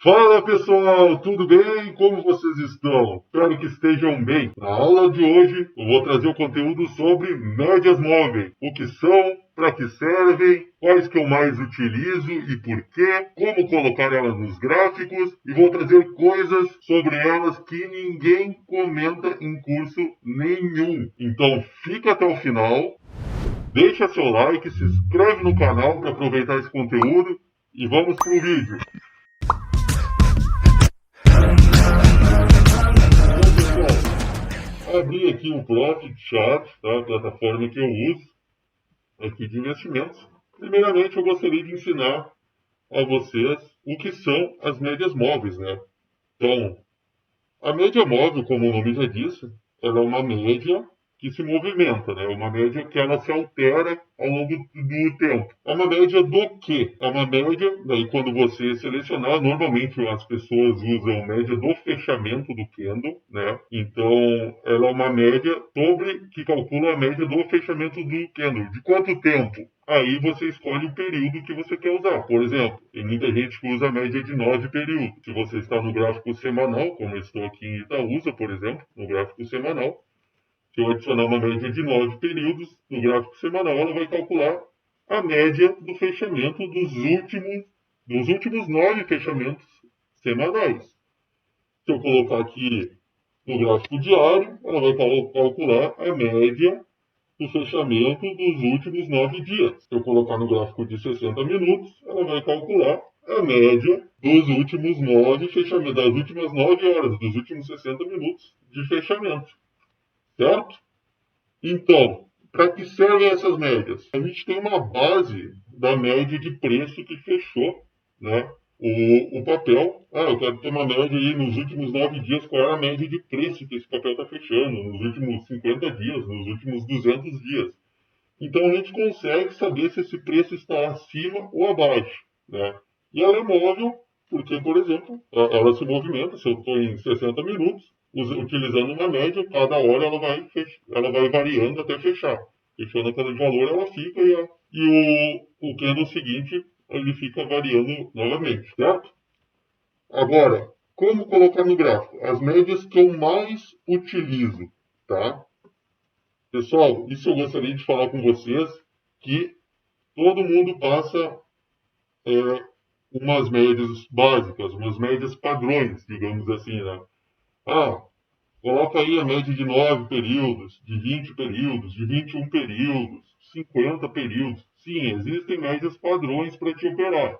Fala pessoal, tudo bem? Como vocês estão? Espero que estejam bem. Na aula de hoje eu vou trazer o conteúdo sobre médias móveis. O que são, para que servem, quais que eu mais utilizo e por quê, como colocar elas nos gráficos e vou trazer coisas sobre elas que ninguém comenta em curso nenhum. Então fica até o final, deixa seu like, se inscreve no canal para aproveitar esse conteúdo e vamos pro vídeo. Abri aqui o Profit Chart, tá? A plataforma que eu uso aqui de investimentos. Primeiramente, eu gostaria de ensinar a vocês o que são as médias móveis, né? Então, a média móvel, como o nome já disse, ela é uma média que se movimenta, né? Uma média que ela se altera ao longo do tempo. É uma média do quê? É uma média, daí quando você selecionar, normalmente as pessoas usam média do fechamento do candle, né? Então, ela é uma média que calcula a média do fechamento do candle. De quanto tempo? Aí você escolhe o período que você quer usar. Por exemplo, tem muita gente que usa a média de 9 períodos. Se você está no gráfico semanal, como eu estou aqui em Itaúsa, por exemplo, no gráfico semanal, se eu adicionar uma média de 9 períodos no gráfico semanal, ela vai calcular a média do fechamento dos últimos 9 fechamentos semanais. Se eu colocar aqui no gráfico diário, ela vai calcular a média do fechamento dos últimos 9 dias. Se eu colocar no gráfico de 60 minutos, ela vai calcular a média dos últimos 9 fechamentos, das últimas 9 horas, dos últimos 60 minutos de fechamento. Certo? Então, para que servem essas médias? A gente tem uma base da média de preço que fechou, né? O papel. Eu quero ter uma média aí nos últimos 9 dias, qual é a média de preço que esse papel está fechando, nos últimos 50 dias, nos últimos 200 dias. Então a gente consegue saber se esse preço está acima ou abaixo, né? E ela é móvel porque, por exemplo, ela se movimenta. Se eu estou em 60 minutos, utilizando uma média, cada hora ela vai variando até fechar. Fechando aquele valor, ela fica e o candle seguinte ele fica variando novamente, certo? Agora, como colocar no gráfico? As médias que eu mais utilizo, tá? Pessoal, isso eu gostaria de falar com vocês, que todo mundo passa umas médias básicas, umas médias padrões, digamos assim, né? Coloca aí a média de 9 períodos, de 20 períodos, de 21 períodos, 50 períodos. Sim, existem médias padrões para te operar,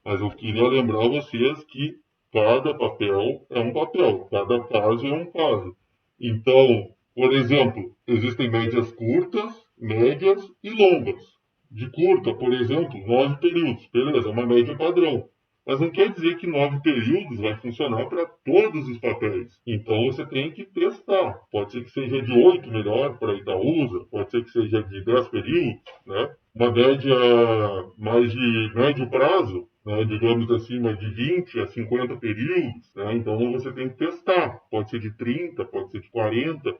mas eu queria lembrar vocês que cada papel é um papel, cada caso é um caso. Então, por exemplo, existem médias curtas, médias e longas. De curta, por exemplo, 9 períodos. Beleza, é uma média padrão. Mas não quer dizer que 9 períodos vai funcionar para todos os papéis. Então você tem que testar. Pode ser que seja de 8 melhor para Itaúsa, pode ser que seja de 10 períodos, né? Uma média mais de médio prazo, né, digamos acima de 20 a 50 períodos, né, então você tem que testar. Pode ser de 30, pode ser de 40,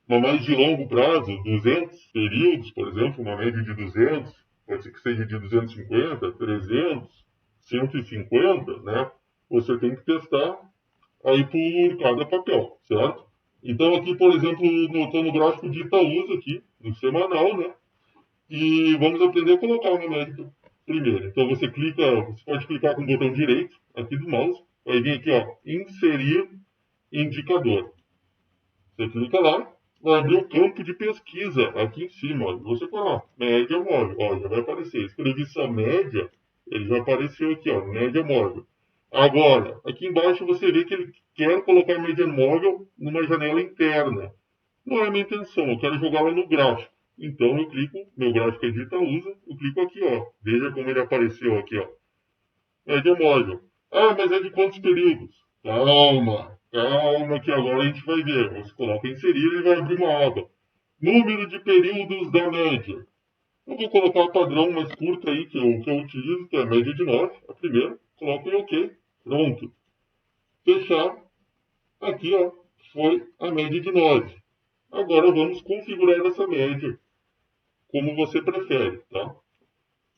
uma mais de longo prazo, 200 períodos, por exemplo, uma média de 200, pode ser que seja de 250, 300, 150, né, você tem que testar aí por cada papel, certo? Então aqui, por exemplo, estou no gráfico de Itaúsa aqui, no semanal, né? E vamos aprender a colocar uma média primeiro. Então você pode clicar com o botão direito aqui do mouse, vai vir aqui, ó, inserir indicador. Você clica lá, vai abrir o campo de pesquisa aqui em cima, ó. Você fala, média móvel, ó, já vai aparecer. Escrevi só média, ele já apareceu aqui, ó, média móvel. Agora, aqui embaixo você vê que ele quer colocar média móvel numa janela interna. Não é a minha intenção, eu quero jogar lá no gráfico. Então eu clico, meu gráfico é de Itaúsa, eu clico aqui, ó. Veja como ele apareceu aqui, ó. Média móvel. Mas é de quantos períodos? Calma, calma que agora a gente vai ver. Você coloca inserir e vai abrir uma aba. Número de períodos da média. Eu vou colocar o padrão mais curto aí que eu utilizo, que é a média de 9, a primeira. Coloco em OK. Pronto. Fechar. Aqui, ó, foi a média de 9. Agora vamos configurar essa média como você prefere, tá?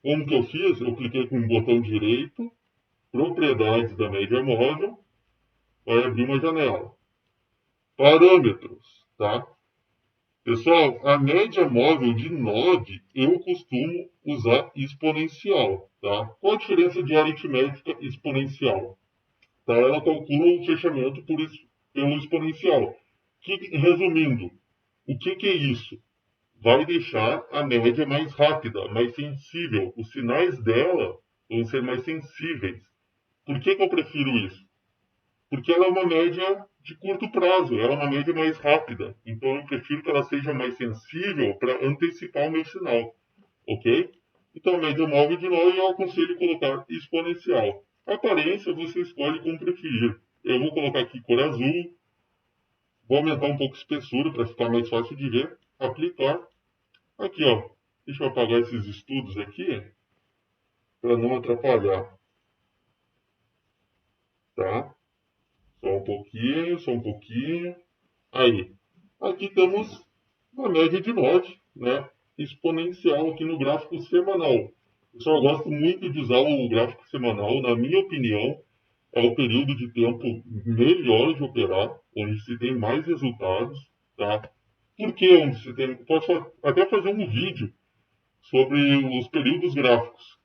Como que eu fiz? Eu cliquei com o botão direito, propriedades da média móvel, vai abrir uma janela. Parâmetros, tá? Pessoal, a média móvel de node eu costumo usar exponencial, tá? Qual a diferença de aritmética exponencial? Tá? Ela calcula o fechamento pelo exponencial. Resumindo, o que é isso? Vai deixar a média mais rápida, mais sensível. Os sinais dela vão ser mais sensíveis. Por que eu prefiro isso? Porque ela é uma média de curto prazo, ela é uma média mais rápida. Então eu prefiro que ela seja mais sensível para antecipar o meu sinal. Ok? Então a média móvel de nós eu aconselho colocar exponencial. A aparência você escolhe como preferir. Eu vou colocar aqui cor azul. Vou aumentar um pouco a espessura para ficar mais fácil de ver. Aplicar. Aqui, ó. Deixa eu apagar esses estudos aqui para não atrapalhar. Tá? Só um pouquinho, só um pouquinho. Aí. Aqui temos a média de node, né? Exponencial aqui no gráfico semanal. Pessoal, eu gosto muito de usar o gráfico semanal. Na minha opinião, é o período de tempo melhor de operar, onde se tem mais resultados, tá? Por que onde se tem... Posso até fazer um vídeo sobre os períodos gráficos.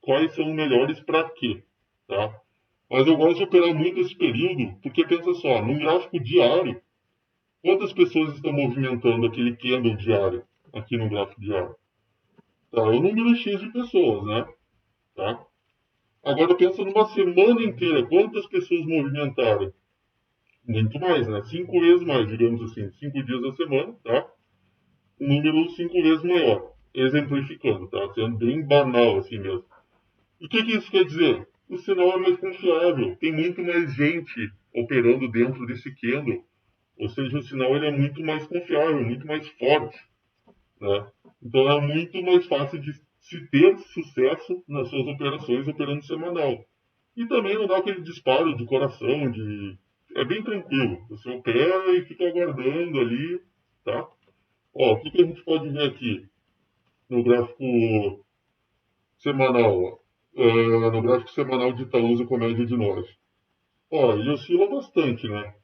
Quais são melhores para quê, tá? Mas eu gosto de operar muito esse período, porque pensa só, num gráfico diário, quantas pessoas estão movimentando aquele candle diário, aqui no gráfico diário? Tá, é um número X de pessoas, né? Tá? Agora pensa numa semana inteira, quantas pessoas movimentaram? Muito mais, né? 5 vezes mais, digamos assim, 5 dias da semana, tá? Um número 5 vezes maior, exemplificando, tá? Sendo bem banal assim mesmo. E o que isso quer dizer? O sinal é mais confiável, tem muito mais gente operando dentro desse candle, ou seja, o sinal ele é muito mais confiável, muito mais forte, né? Então é muito mais fácil de se ter sucesso nas suas operações operando semanal. E também não dá aquele disparo de coração, é bem tranquilo. Você opera e fica aguardando ali, tá? Ó, o que a gente pode ver aqui no gráfico semanal? Ó? No gráfico semanal de Itaúsa com média de nós. Ó, ele oscila bastante, né?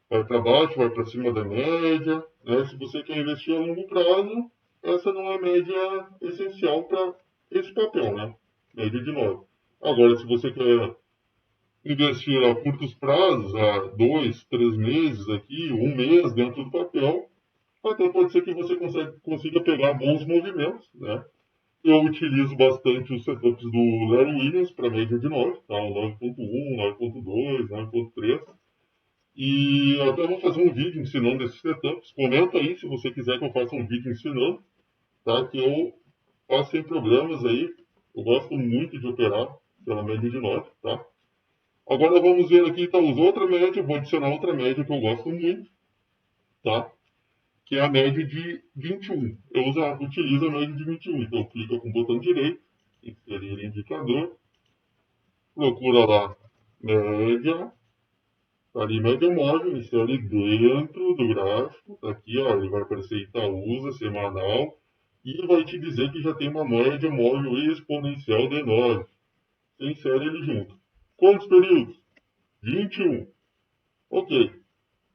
Vai para baixo, vai para cima da média. Né? Se você quer investir a longo prazo, essa não é a média essencial para esse papel, né? Média de 9. Agora, se você quer investir a curtos prazos, a 2, 3 meses aqui, um mês dentro do papel, até pode ser que você consiga pegar bons movimentos, né? Eu utilizo bastante os setups do Larry Williams para média de 9, tá? O 9.1, 9.2, 9.3. E até vou fazer um vídeo ensinando esses setups. Comenta aí se você quiser que eu faça um vídeo ensinando, tá? Que eu faço sem problemas aí. Eu gosto muito de operar pela média de 9, tá? Agora vamos ver aqui, então, outra média. Vou adicionar outra média que eu gosto muito, tá? Que é a média de 21. Eu utilizo a média de 21. Então, clica com o botão direito, inserir indicador, procura lá média, tá ali média móvel, insere dentro do gráfico, tá aqui, ó, ele vai aparecer Itaúsa, semanal, e vai te dizer que já tem uma média móvel exponencial de 9. Você insere ele junto. Quantos períodos? 21. Ok.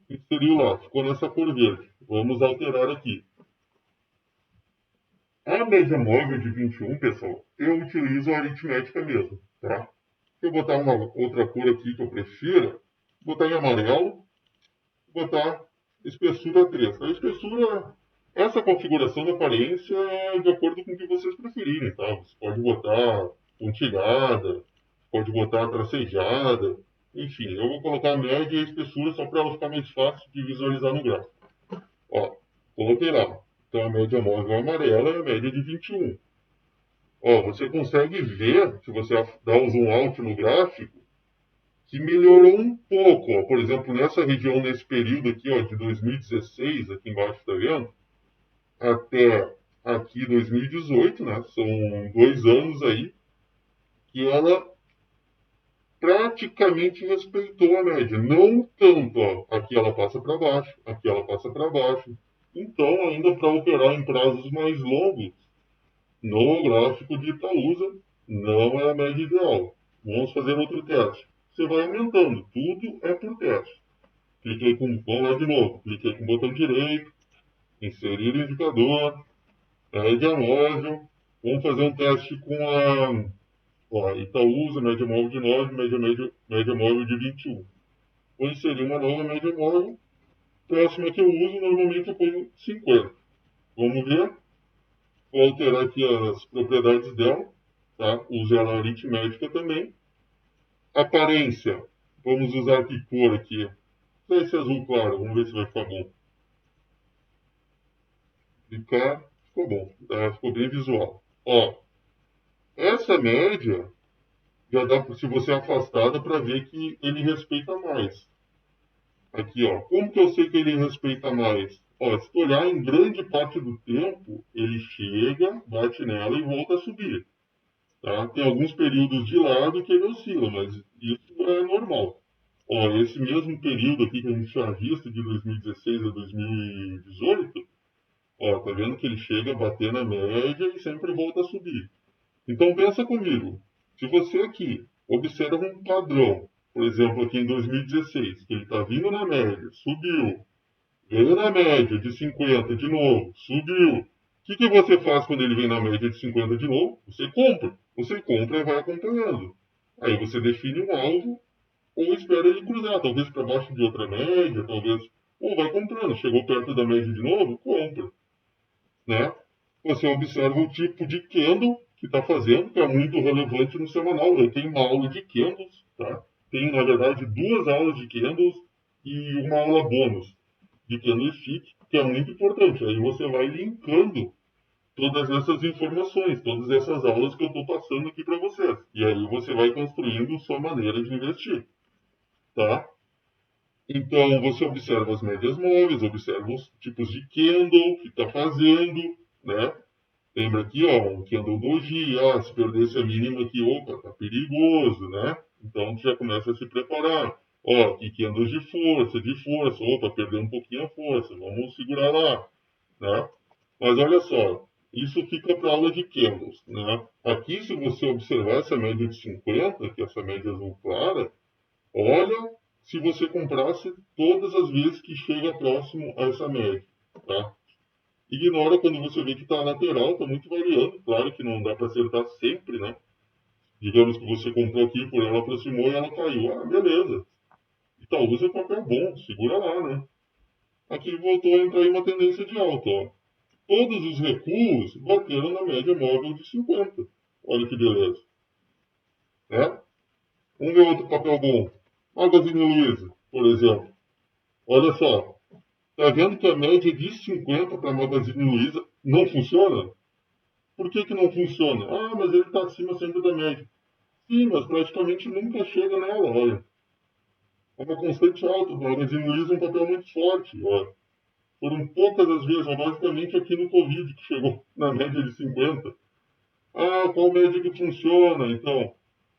Inseriu lá, ficou nessa cor verde. Vamos alterar aqui. A média móvel de 21, pessoal, eu utilizo a aritmética mesmo, tá? Se eu botar uma outra cor aqui que eu prefira, botar em amarelo, botar espessura 3. A espessura, essa configuração da aparência é de acordo com o que vocês preferirem, tá? Você pode botar pontilhada, pode botar tracejada, enfim, eu vou colocar a média e a espessura só para ela ficar mais fácil de visualizar no gráfico. Ó, coloquei lá. Então a média móvel amarela é a média de 21. Ó, você consegue ver, se você dá um zoom out no gráfico, que melhorou um pouco. Ó. Por exemplo, nessa região, nesse período aqui, ó, de 2016, aqui embaixo, tá vendo? Até aqui 2018, né? São 2 anos aí, que ela praticamente respeitou a média. Não tanto, ó. Aqui ela passa para baixo, aqui ela passa para baixo. Então, ainda para operar em prazos mais longos, no gráfico de Itaúsa, não é a média ideal. Vamos fazer outro teste. Você vai aumentando. Tudo é por teste. Cliquei com, vamos lá de novo. Cliquei com o botão direito, inserir o indicador, média móvel. Vamos fazer um teste com a Itaúsa, média móvel de 9, média móvel de 21. Vou inserir uma nova média móvel. Próxima que eu uso, normalmente eu ponho 50. Vamos ver. Vou alterar aqui as propriedades dela. Tá? Use ela aritmética também. Aparência. Vamos usar que cor aqui? Esse azul claro. Vamos ver se vai ficar bom. Clicar. Ficou bom. Ficou bem visual. Ó, essa média já dá, se você afastar, dá para ver que ele respeita mais. Aqui, ó. Como que eu sei que ele respeita mais? Ó, se tu olhar em grande parte do tempo, ele chega, bate nela e volta a subir. Tá? Tem alguns períodos de lado que ele oscila, mas isso é normal. Ó, esse mesmo período aqui que a gente tinha visto, de 2016 a 2018, ó, tá vendo que ele chega a bater na média e sempre volta a subir. Então pensa comigo, se você aqui observa um padrão, por exemplo, aqui em 2016, que ele está vindo na média, subiu, veio na média de 50 de novo, subiu. O que você faz quando ele vem na média de 50 de novo? Você compra. Você compra e vai acompanhando. Aí você define um alvo ou espera ele cruzar, talvez para baixo de outra média, talvez. Ou vai comprando. Chegou perto da média de novo, compra. Né? Você observa o tipo de candle que está fazendo, que é muito relevante no semanal. Eu tenho uma aula de candles, tá? Tenho, na verdade, 2 aulas de candles e uma aula bônus de candlestick, que é muito importante. Aí você vai linkando todas essas informações, todas essas aulas que eu estou passando aqui para vocês. E aí você vai construindo sua maneira de investir, tá? Então você observa as médias móveis, observa os tipos de candle que está fazendo, né? Lembra aqui, ó, um candle doji, se perdesse a mínima aqui, opa, tá perigoso, né? Então já começa a se preparar. Ó, aqui candles de força, opa, perdeu um pouquinho a força, vamos segurar lá, né? Mas olha só, isso fica para aula de candles, né? Aqui, se você observar essa média de 50, que é essa média azul clara, olha se você comprasse todas as vezes que chega próximo a essa média, tá? Ignora quando você vê que está lateral, está muito variando. Claro que não dá para acertar sempre, né? Digamos que você comprou aqui, por ela aproximou e ela caiu. Ah, beleza. Itaúsa é papel bom, segura lá, né? Aqui voltou a entrar em uma tendência de alta, ó. Todos os recuos bateram na média móvel de 50. Olha que beleza. Né? Vamos ver outro papel bom. Magazine Luiza, por exemplo. Olha só. Tá vendo que a média de 50 para Magazine Luiza não funciona? Por que não funciona? Ah, mas ele está acima sempre da média. Sim, mas praticamente nunca chega nela, olha. É uma constante alta. O Magazine Luiza é um papel muito forte, olha. Foram poucas as vezes, basicamente aqui no Covid, que chegou na média de 50. Ah, qual média que funciona? Então,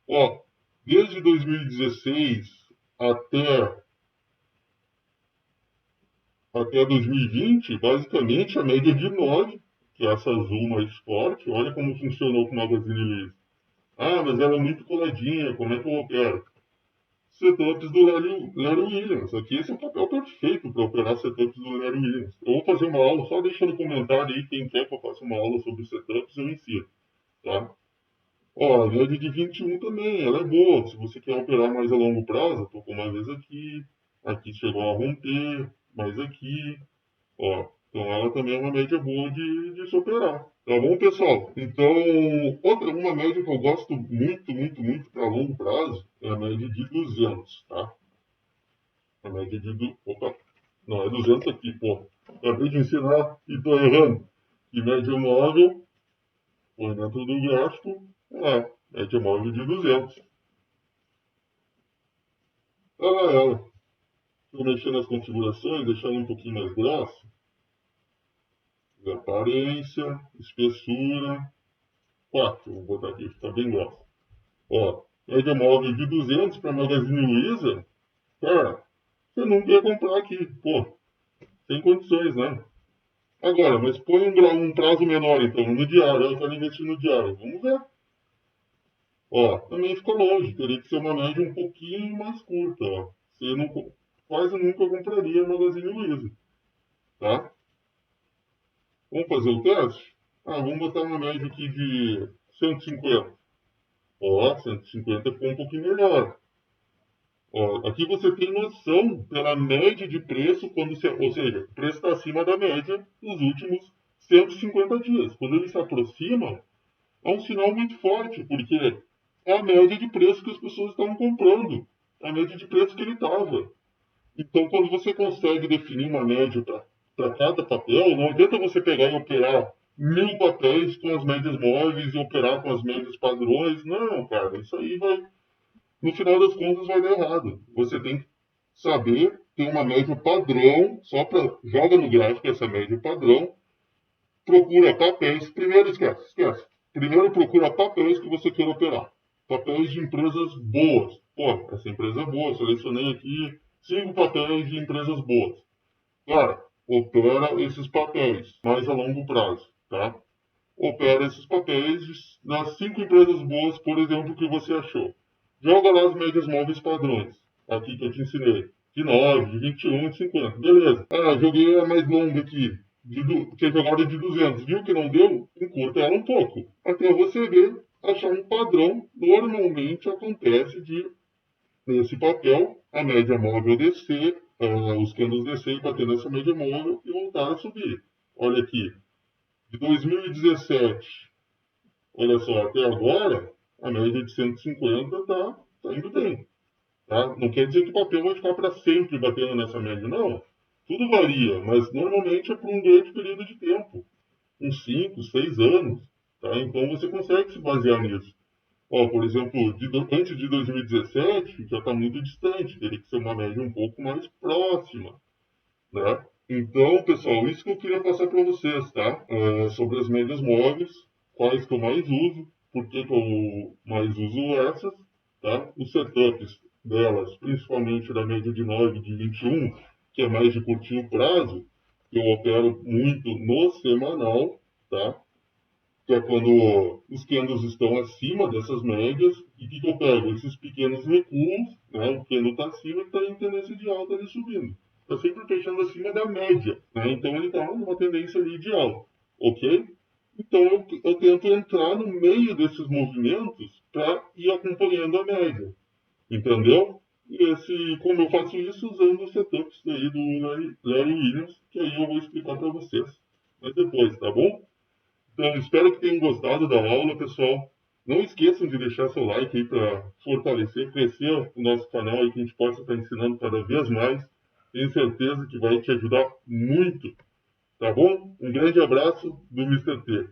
ó, desde 2016 até, até 2020, basicamente a média de 9, que é essa azul mais forte, olha como funcionou com o Magazine Luiza. Ah, mas ela é muito coladinha, como é que eu opero? Setups do Larry Williams. Aqui esse é o papel perfeito para operar setups do Larry Williams. Eu vou fazer uma aula, só deixa no comentário aí quem quer que eu faça uma aula sobre setups, eu ensino. Tá? Ó, a média de 21 também, ela é boa. Se você quer operar mais a longo prazo, tocou uma vez aqui, aqui chegou a romper, mais aqui, ó. Então ela também é uma média boa de se operar. Tá bom, pessoal? Então, uma média que eu gosto muito, muito, muito para longo prazo é a média de 200, tá? A média de... Opa, não, é 200 aqui, pô. Acabei de ensinar e tô errando. E média móvel, põe dentro do gráfico, média móvel de 200. Ela é ela. Vou mexer nas configurações, deixar ela um pouquinho mais grossa. Aparência, espessura, 4. Vou botar aqui, fica bem grossa. Ó, média móvel de 200 para Magazine Luiza, cara, você não quer comprar aqui, pô, sem condições, né? Agora, mas põe um prazo menor, então, no diário, eu quero investir no diário, vamos ver. Ó, também fica longe, teria que ser uma média um pouquinho mais curta, ó. Você não, quase nunca compraria Magazine Luiza, tá? Vamos fazer o teste? Ah, vamos botar uma média aqui de 150. Ó, 150 ficou um pouquinho melhor. Ó, aqui você tem noção pela média de preço, quando você, ou seja, o preço está acima da média dos últimos 150 dias. Quando ele se aproxima, é um sinal muito forte, porque é a média de preço que as pessoas estavam comprando, é a média de preço que ele estava. Então, quando você consegue definir uma média para cada papel, não adianta você pegar e operar 1000 papéis com as médias móveis e operar com as médias padrões. Não, cara, isso aí vai, no final das contas, vai dar errado. Você tem que saber ter uma média padrão, só para joga no gráfico essa média padrão, procura papéis. Primeiro esquece. Primeiro procura papéis que você queira operar. Papéis de empresas boas. Pô, essa empresa é boa, selecionei aqui 5 papéis de empresas boas. Cara, opera esses papéis mais a longo prazo, tá? Opera esses papéis nas 5 empresas boas, por exemplo, que você achou. Joga lá as médias móveis padrões, aqui que eu te ensinei. De 9, de 21, de 50. Beleza. Ah, joguei a mais longa aqui. Tinha jogado de 200. Viu que não deu? Encurta ela um pouco. Até você ver, achar um padrão. Normalmente acontece de, nesse papel, a média móvel descer, os candles descer e bater nessa média móvel e voltar a subir. Olha aqui. De 2017, olha só, até agora, a média de 150 tá indo bem. Tá? Não quer dizer que o papel vai ficar para sempre batendo nessa média, não. Tudo varia, mas normalmente é por um grande período de tempo. Uns 5, 6 anos. Tá? Então você consegue se basear nisso. Ó, por exemplo, antes de 2017, já está muito distante. Teria que ser uma média um pouco mais próxima. Né? Então, pessoal, isso que eu queria passar para vocês, tá? Sobre as médias móveis, quais que eu mais uso, por que que eu mais uso essas, tá? Os setups delas, principalmente da média de 9 de 21, que é mais de curtinho prazo, eu opero muito no semanal, tá? Que é quando os candles estão acima dessas médias, e que eu pego esses pequenos recuos, né? O candle está acima e está em tendência de alta ali subindo. Está sempre fechando acima da média, né? Então ele está numa tendência ali de alta, ok? Então eu tento entrar no meio desses movimentos para ir acompanhando a média, entendeu? E como eu faço isso usando os setups aí do Larry Williams, que aí eu vou explicar para vocês. Mas depois, tá bom? Então, espero que tenham gostado da aula, pessoal. Não esqueçam de deixar seu like aí para fortalecer, crescer o nosso canal e que a gente possa estar ensinando cada vez mais. Tenho certeza que vai te ajudar muito, tá bom? Um grande abraço do Mr. T.